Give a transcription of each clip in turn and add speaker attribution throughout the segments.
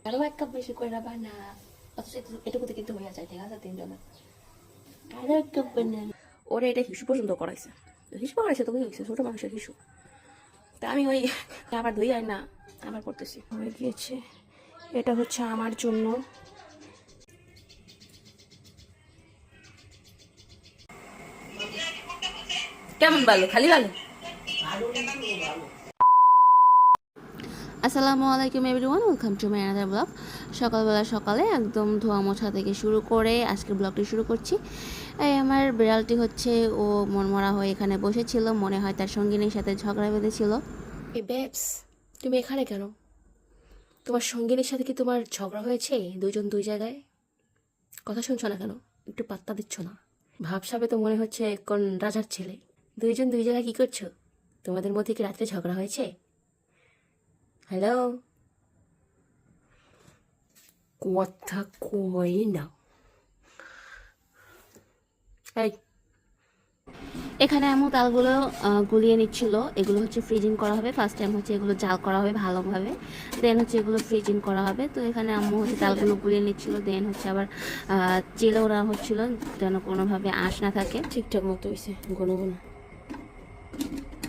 Speaker 1: আরো এক কাপ বেশি করে বানা, অথচ এটুকুতে কিন্তু হয়ে যায়, ঠিক আছে? তিনজনের আরো এক কাপ বানান। ওরা এটা হিসু পর্যন্ত করাইছে, হিসু করাইছে তো হয়েছে, ছোট মানুষের হিসু। তা আমি ওই আবার ধুই আর না আবার করতেছি, হয়ে গিয়েছে। এটা হচ্ছে আমার জন্য। কেমন ভালো, খালি ভালো। আসসালামু আলাইকুম everyone, welcome to my another blog. সকালে একদম ধোয়া মোছা থেকে শুরু করে আজকের ব্লগটি শুরু করছি। এই আমার বিড়ালটি হচ্ছে ও মনমরা হয়ে এখানে বসেছিল, মনে হয় তার সঙ্গিনীর সাথে ঝগড়া বেঁধেছিল। এই বেবস, তুমি এখানে কেন? তোমার সঙ্গিনীর সাথে কি তোমার ঝগড়া হয়েছে? দুইজন দুই জায়গায়, কথা শুনছো না কেন? একটু পাত্তা দিচ্ছ না? ভাবসাবে তো মনে হচ্ছে কোন রাজার ছেলে। দুইজন দুই জায়গায় কি করছো? তোমাদের মধ্যে কি রাত্রে ঝগড়া হয়েছে? হ্যালো, কথা কই না। এই, এখানে আম্মু তালগুলো গুলিয়ে নিচ্ছিল। এগুলো হচ্ছে ফ্রিজিং করা হবে। ফার্স্ট টাইম হচ্ছে এগুলো জাল করা হবে ভালোভাবে, দেন হচ্ছে এগুলো ফ্রিজিং করা হবে। তো এখানে আম্মু হচ্ছে তালগুলো গুলিয়ে নিচ্ছিল, দেন হচ্ছে আবার চেলে ওরা হচ্ছিল যেন কোনোভাবে আঁশ না থাকে। ঠিকঠাক মতো হয়েছে, ঘন ঘন।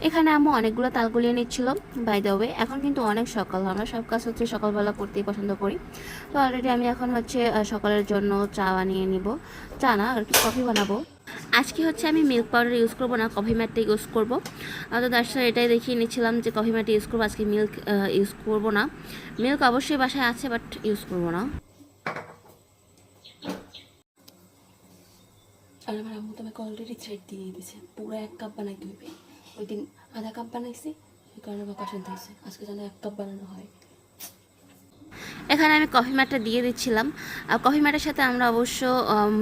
Speaker 1: এখানে আম্মু অনেকগুলো তাল গুলিয়ে নিচ্ছিল। বাই দ্য ওয়ে, এখন কিন্তু অনেক সকাল, আমরা সব কাজ হচ্ছে সকালবেলা করতেই পছন্দ করি। তো অলরেডি আমি এখন হচ্ছে সকালের জন্য চা বানিয়ে নিব। চা না আর কি, কফি বানাবো। আজকে হচ্ছে আমি মিল্ক পাউডার ইউজ করবো না, কফি ম্যাটটা ইউজ করবো। তো তার সাথে এটাই দেখিয়ে নিচ্ছিলাম যে কফি ম্যাট ইউজ করবো, আজকে মিল্ক ইউজ করবো না। মিল্ক অবশ্যই বাসায় আছে, বাট ইউজ করবো না। আর আমার আম্মু তোমাকে অলরেডি থ্রেড দিয়ে দিয়েছে, পুরো 1 কাপ বানাইতে হইবে। ওই দিন আধা কাপ বানাইছি, এই কারণে বকা শুনতে হয়েছে। আজকে যেন 1 কাপ বানানো হয়। এখানে আমি কফি ম্যাটটা দিয়ে দিচ্ছিলাম। আর কফি ম্যাটের সাথে আমরা অবশ্য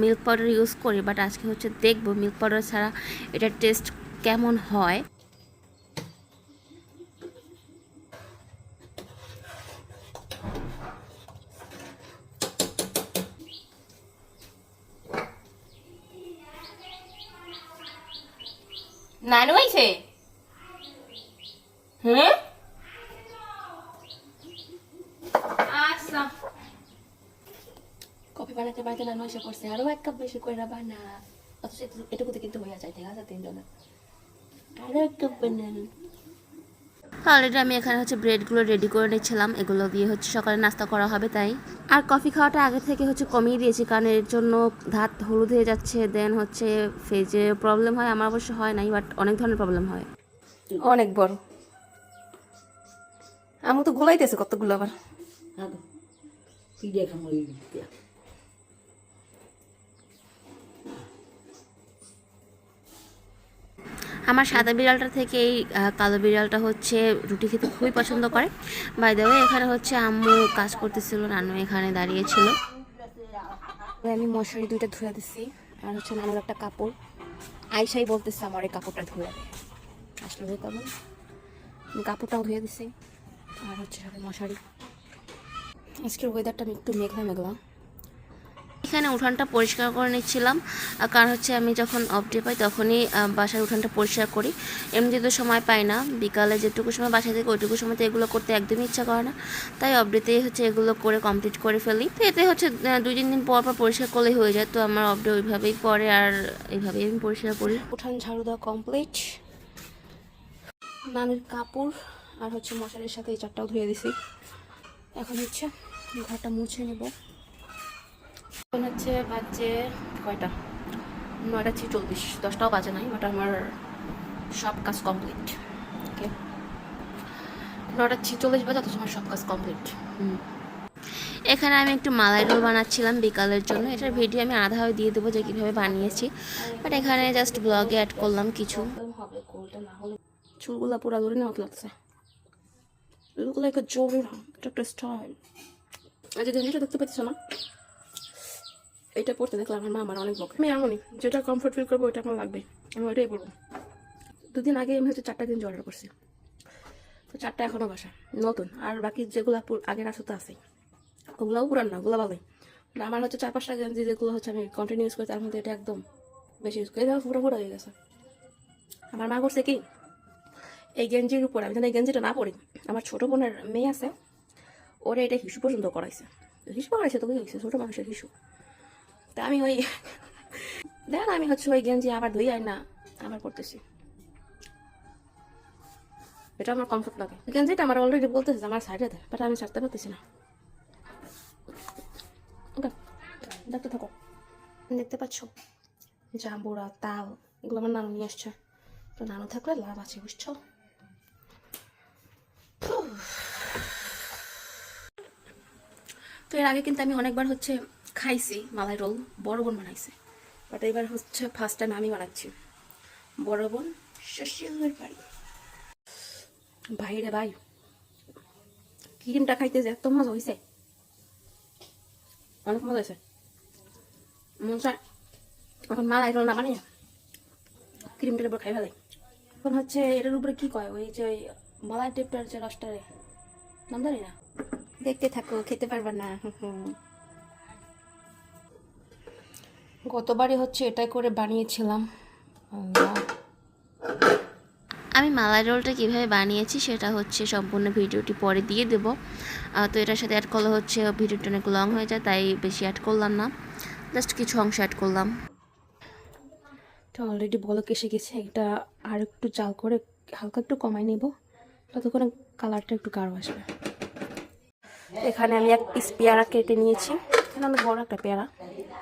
Speaker 1: মিল্ক পাউডার ইউজ করি, বাট আজকে হচ্ছে দেখবো মিল্ক পাউডার ছাড়া এটার টেস্ট কেমন হয়। নানু হয়েছে? হ্যাঁ, আচ্ছা। কফি বানাতে বানাতে নানু এসে পড়ছে, আরো 1 কাপ বেশি করে বানা, অথচ এটুকুতে কিন্তু হয়ে যায়, ঠিক আছে? তিনজনের আরো 1 কাপ বানান। অলরেডি আমি এখানে হচ্ছে ব্রেডগুলো রেডি করে নিচ্ছিলাম, এগুলো দিয়ে হচ্ছে সকালে নাস্তা করা হবে তাই। আর কফি খাওয়াটা আগে থেকে হচ্ছে কমিয়ে দিয়েছি, কারণ এর জন্য দাঁত হলুদ হয়ে যাচ্ছে, দেন হচ্ছে ফেজে প্রবলেম হয়। আমার অবশ্য হয় নাই, বাট অনেক ধরনের প্রবলেম হয়। অনেক বড় আমি তো গোলাইতেছে কতগুলো আবার। আমার সাদা বিড়ালটা থেকে এই কালো বিড়ালটা হচ্ছে রুটি খেতে খুবই পছন্দ করে। বাই দ্য ওয়ে, এখানে হচ্ছে আম্মু কাজ করতেছিল, নানু এখানে দাঁড়িয়েছিল। আমি মশারি 2টা ধুয়ে দিচ্ছি, আর হচ্ছে নানুর একটা কাপড়। আইসাই বলতেছে আমার এই কাপড়টা ধুয়ে দে, আসলে ধুয়ে পাবো। আমি কাপড়টাও ধুয়ে দিচ্ছি, আর হচ্ছে সাথে মশারি। আজকের ওয়েদারটা একটু মেঘলা মেঘলা। এখানে উঠানটা পরিষ্কার করে নিচ্ছিলাম, কারণ হচ্ছে আমি যখন অফ ডে পাই তখনই বাসার উঠানটা পরিষ্কার করি। এমনি তো সময় পাই না, বিকালে যেটুকু সময় বাসা থেকে ওইটুকু সময় তো এগুলো করতে একদমই ইচ্ছা করে না। তাই অফ ডেতেই হচ্ছে এগুলো করে কমপ্লিট করে ফেলি। তো এতে হচ্ছে 2-3 দিন পর পর পরিষ্কার করলেই হয়ে যায়। তো আমার অফ ডে ওইভাবেই পরে, আর এইভাবেই আমি পরিষ্কার করি। উঠান ঝাড়ু দেওয়া কমপ্লিট। নানের কাপড় আর হচ্ছে মশারির সাথে এই চারটাও ধুয়ে দিছি। এখন হচ্ছে ঘরটা মুছে নেব। এখন হচ্ছে বাজে কয়টা, 9:40, 10টাও বাজে নাই, বাট আমার সব কাজ কমপ্লিট। ওকে, 9:46 বাজে, অথচ আমার সব কাজ কমপ্লিট। এখানে আমি একটু মালাই রোল বানাচ্ছিলাম বিকালের জন্য। এটার ভিডিও আমি আধাও দিয়ে দেবো যে কীভাবে বানিয়েছি, বাট এখানে জাস্ট ব্লগে অ্যাড করলাম কিছু। চুলগুলা পুরা ধরে নেওয়া লাগছে, লুক লাইক আ জোর, এটা একটা স্টাইল। আর যে জিনিসটা দেখতে পাচ্ছ না, এটা পড়তে দেখলাম আমার মা আমার অনেক বকে। আমি এমনই, যেটা কমফোর্ট ফিল করবো ওইটা আমার লাগবে, আমি ওইটাই পড়বো। 2 দিন আগে আমি হচ্ছে 4টা জিনিস অর্ডার করছি, তো 4টা এখনও বাসায় নতুন। আর বাকি যেগুলো আগের আসতে আছে ওগুলোও পুরান না, ওগুলো ভালোই। আমার হচ্ছে 4-5টা গেঞ্জি যেগুলো হচ্ছে আমি কন্টিনিউ ইউজ করি, তার মধ্যে এটা একদম বেশি ইউজ করি, পুরো পুরো হয়ে গেছে। আমার মা করছে কি,
Speaker 2: এই গেঞ্জির উপর আমি যেন এই গেঞ্জিটা না পরি, আমার ছোটো বোনের মেয়ে আছে, ওরা এটা হিসু পর্যন্ত করাইছে। হিসু করাইছে তো হয়েছে, ছোটো মানুষের হিসু। তা আমি ওই দেখেন আমি হচ্ছে ওই গেঞ্জি আবার ধুই আই না আবার পরতেছি, এটা আমার কমফোর্ট লাগে। গেঞ্জিটা আমার অলরেডি বলতেছে আমার সাইডে দেয়, বাট আমি ছাড়তে পারতেছি না। ওকে দেখতে থাকো। দেখতে পাচ্ছ জাম্বুরা, তাল, এগুলো আমার নানু নিয়ে আসছে। তো নানু থাকলে লাভ আছে, বুঝছো? তো এর আগে কিন্তু আমি অনেকবার হচ্ছে খাইছি মালাই রোল, বড় বোন বানাইছে, বাট এবার হচ্ছে ফার্স্ট টাইম আমি বানাচ্ছি। বড় বোন শ্বশুরের বাড়ি। ভাইরে ভাই, ক্রিমটা খাইতে যে এত মজা হয়েছে, অনেক মজা হয়েছে। মন চায় এখন মালাই রোল না বানিয়ে ক্রিমটার উপর খাই ফেলে। এখন হচ্ছে এটার উপরে কি কয়, ওই যে মালাই টেপটার যে রসটারে নাম জানি না। দেখতে থাকো, খেতে পারবে না। গতবারই হচ্ছে এটাই করে বানিয়েছিলাম।
Speaker 1: আমি মালাই রোলটা কীভাবে বানিয়েছি সেটা হচ্ছে সম্পূর্ণ ভিডিওটি পরে দিয়ে দেবো। তো এটার সাথে অ্যাড করলে হচ্ছে ভিডিওটা অনেক লং হয়ে যায়, তাই বেশি অ্যাড করলাম না, জাস্ট কিছু অংশ অ্যাড করলাম।
Speaker 2: এটা অলরেডি বলক এসে গেছে, এটা আর একটু জাল করে হালকা একটু কমাই নেব, ততক্ষণে কালারটা একটু গাঢ় আসবে। এখানে আমি এক পিস পেয়ারা কেটে নিয়েছি, এখানে অনেক বড় একটা পেয়ারা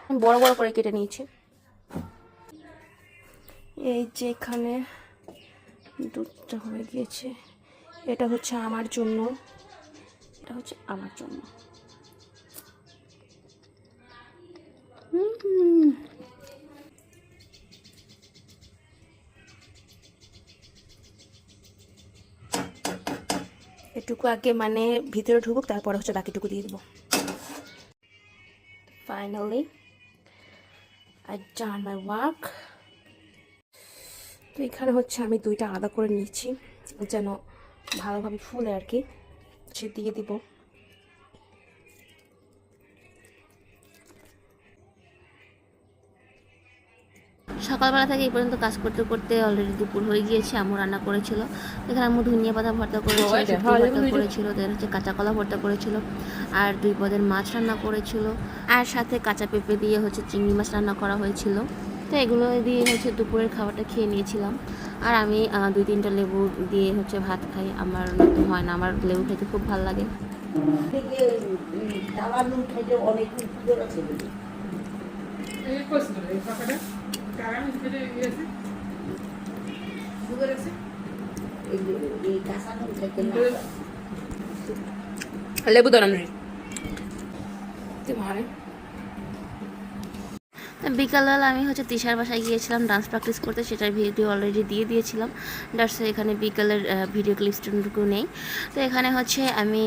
Speaker 2: আমি বড় বড় করে কেটে নিয়েছি। এই যে এখানে দুধটা হয়ে গিয়েছে, এটা হচ্ছে আমার জন্য, এটা হচ্ছে আমার জন্য। এটুকু আগে মানে ভিতরে ঢুকুক, তারপরে হচ্ছে বাকিটুকু দিয়ে দেবো। Finally I done my work. তো এখানে হচ্ছে আমি দুইটা আলাদা করে নিয়েছি যেন ভালোভাবে ফুলে আর কি, সে দিয়ে দিব।
Speaker 1: সকালবেলা থেকে এই পর্যন্ত কাজ করতে করতে অলরেডি দুপুর হয়ে গিয়েছে। আম্মু রান্না করেছিল, এখানে আম্মু ধনিয়া পাতা ভর্তা করেছিল, শুটকি ভর্তা করেছিল, দেন হচ্ছে কাঁচা কলা ভর্তা করেছিল, আর 2 পদের মাছ রান্না করেছিল, আর সাথে কাঁচা পেঁপে দিয়ে হচ্ছে চিংড়ি মাছ রান্না করা হয়েছিল। তো এগুলো দিয়ে হচ্ছে দুপুরের খাবারটা খেয়ে নিয়েছিলাম। আর আমি 2-3টা লেবু দিয়ে হচ্ছে ভাত খাই, আমার নতুন হয় না, আমার লেবু খেতে খুব ভালো লাগে।
Speaker 2: লেবু ধরান
Speaker 1: বিকালবেলা আমি হচ্ছে তিশার বাসায় গিয়েছিলাম ডান্স প্র্যাকটিস করতে, সেটার ভিডিও অলরেডি দিয়ে দিয়েছিলাম। দ্যাটস এখানে বিকালের ভিডিও ক্লিপসটুকু নেই। তো এখানে হচ্ছে আমি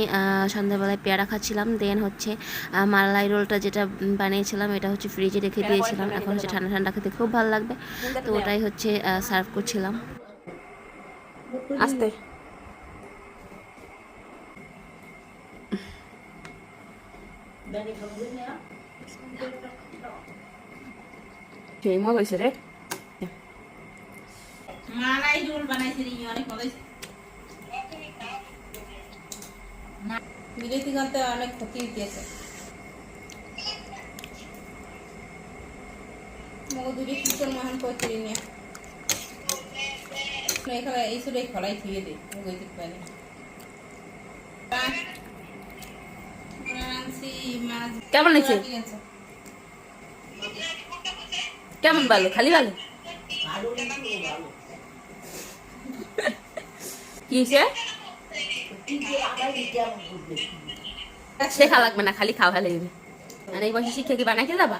Speaker 1: সন্ধ্যাবেলায় পেয়ারা খাচ্ছিলাম, দেন হচ্ছে মালাই রোলটা যেটা বানিয়েছিলাম এটা হচ্ছে ফ্রিজে রেখে দিয়েছিলাম, এখন হচ্ছে ঠান্ডা ঠান্ডা খেতে খুব ভালো লাগবে, তো ওটাই হচ্ছে সার্ভ করছিলাম।
Speaker 2: আস্তে সেই মজা হয়েছে রে।
Speaker 3: মালাই রোল বানাইছে অনেক মজা হয়েছে। বিরতি করতে অনেক ক্ষতি দিয়েছে। মধুরি কিচন মহান করতে নিয়ে এখানে এই সুরে খলাই থুয়ে দে গইতে পারে।
Speaker 2: কেমন লাগছে? কেমন ভালো? খালি ভালো? কি হয়েছে? শেখা লাগবে না, খালি খাওয়া লাগবে। আর এই বয়সে শিক্ষা কি বানাইতে যাবা?